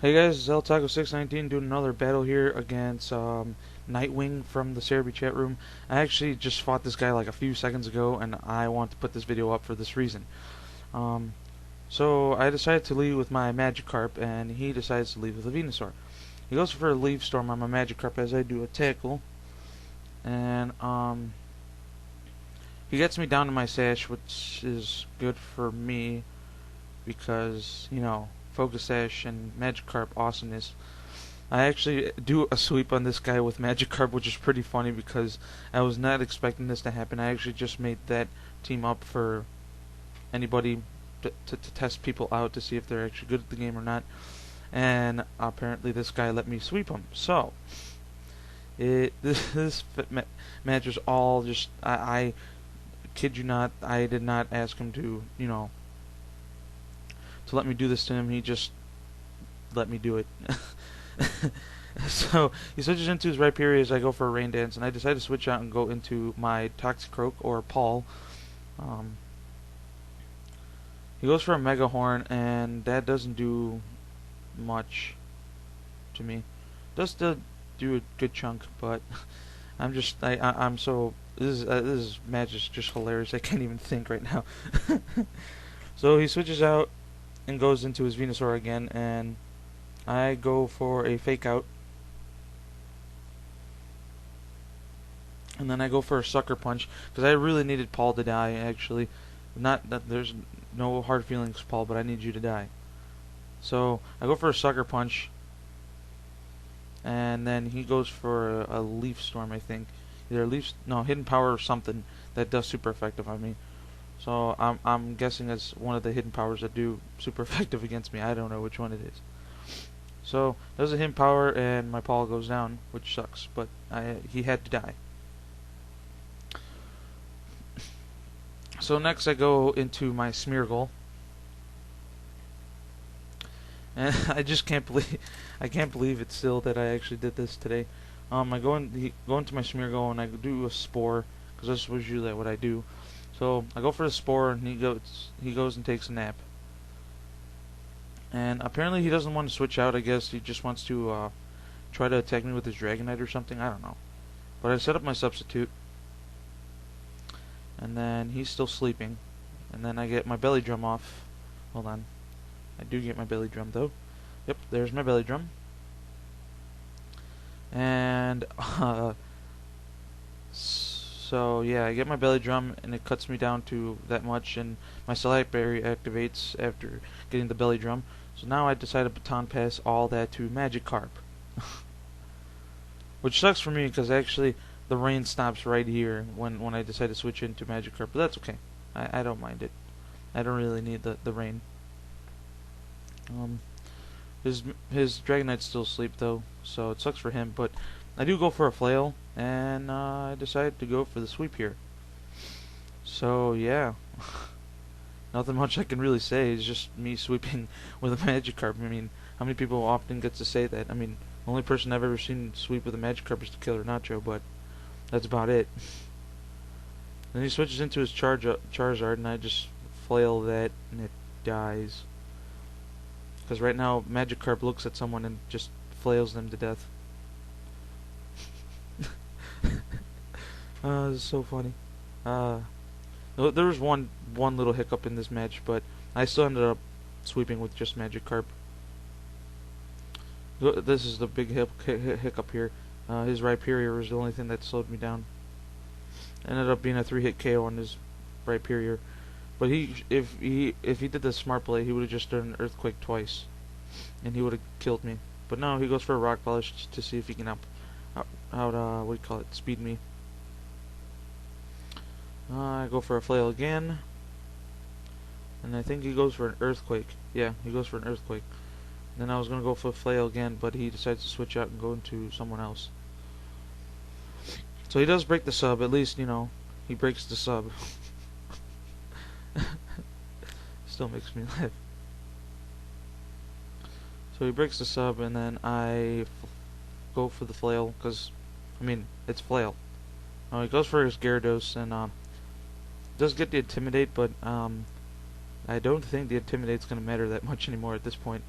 Hey guys, Zeltaco619 doing another battle here against Nightwing from the Cerebi chat room. I actually just fought this guy like a few seconds ago, and I want to put this video up for this reason. Um, so I decided to lead with my Magikarp, and he decides to lead with a Venusaur. He goes for a Leaf Storm on my Magikarp as I do a tackle, and he gets me down to my Sash, which is good for me because, you know, Focus Sash and Magikarp awesomeness. I actually do a sweep on this guy with Magikarp, which is pretty funny because I was not expecting this to happen. I actually just made that team up for anybody to test people out to see if they're actually good at the game or not. And apparently this guy let me sweep him. So, this match is all just, I kid you not, I did not ask him to, to let me do this to him. He just let me do it. So he switches into his Rhyperior as I go for a Rain Dance, and I decide to switch out and go into my Toxicroak or Paul. He goes for a Mega Horn, and that doesn't do much to me. Does still do a good chunk, but I'm so this match is just hilarious. I can't even think right now. So he switches out and goes into his Venusaur again, and I go for a Fake Out. And then I go for a Sucker Punch, because I really needed Paul to die, actually. Not that there's no hard feelings, Paul, but I need you to die. So I go for a Sucker Punch, and then he goes for a Leaf Storm, I think. Either Hidden Power or something that does super effective on me. So I'm guessing it's one of the hidden powers that do super effective against me. I don't know which one it is. So does a hidden power, and my Paul goes down, which sucks, but he had to die. So next I go into my Smeargle, and I just can't believe it still that I actually did this today. I go into my Smeargle and I do a Spore, because this was usually what I do. So I go for the Spore, and he goes and takes a nap. And apparently he doesn't want to switch out. I guess he just wants to try to attack me with his Dragonite or something. I don't know. But I set up my substitute, and then he's still sleeping. And then I get my Belly Drum off. Hold on. I do get my Belly Drum though. Yep, there's my Belly Drum. And so yeah, I get my Belly Drum, and it cuts me down to that much, and my Select Berry activates after getting the Belly Drum. So now I decide to Baton Pass all that to Magikarp. Which sucks for me, because actually the rain stops right here when I decide to switch into Magikarp, but that's okay. I don't mind it. I don't really need the rain. His Dragonite's still asleep though, so it sucks for him, but I do go for a Flail, and I decided to go for the sweep here. So yeah, nothing much I can really say. It's just me sweeping with a Magikarp. I mean, how many people often get to say that? I mean, the only person I've ever seen sweep with a Magikarp is the Killer Nacho, but that's about it. Then he switches into his Charizard, and I just flail that, and it dies. Because right now, Magikarp looks at someone and just flails them to death. This is so funny. There was one little hiccup in this match, but I still ended up sweeping with just Magikarp. This is the big hiccup here. His Rhyperior was the only thing that slowed me down. Ended up being a 3-hit KO on his Rhyperior. But if he did the smart play, he would have just done an Earthquake twice, and he would have killed me. But no, he goes for a Rock Polish to see if he can speed me. I go for a Flail again, and I think he goes for an Earthquake. Yeah, he goes for an Earthquake. Then I was gonna go for a Flail again, but he decides to switch out and go into someone else. So he does break the sub. At least, he breaks the sub. Still makes me laugh. So he breaks the sub, and then I go for the Flail, because, it's Flail. He goes for his Gyarados, and does get the Intimidate, but I don't think the Intimidate's going to matter that much anymore at this point.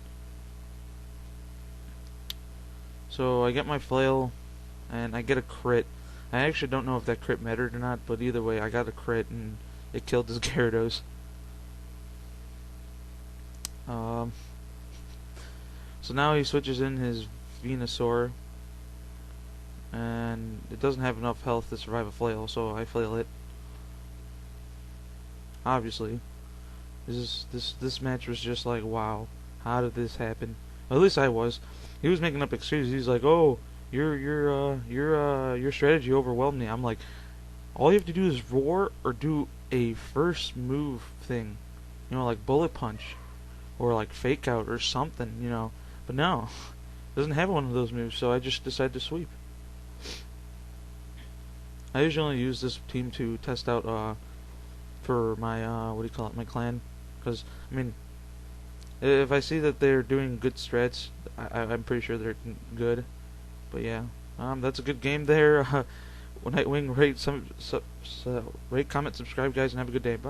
So I get my flail, and I get a crit. I actually don't know if that crit mattered or not, but either way, I got a crit, and it killed his Gyarados. Um, so now he switches in his Venusaur, and it doesn't have enough health to survive a flail, so I flail it. Obviously, this match was just like, wow, how did this happen? At least I was. He was making up excuses. He's like, oh, your strategy overwhelmed me. I'm like, all you have to do is roar or do a first move thing, like bullet punch or like fake out or something, But no, doesn't have one of those moves, so I just decided to sweep. I usually only use this team to test out for my my clan, because I mean, if I see that they're doing good strats, I'm pretty sure they're good. But yeah, that's a good game there. Nightwing, rate, comment, subscribe, guys, and have a good day. Bye.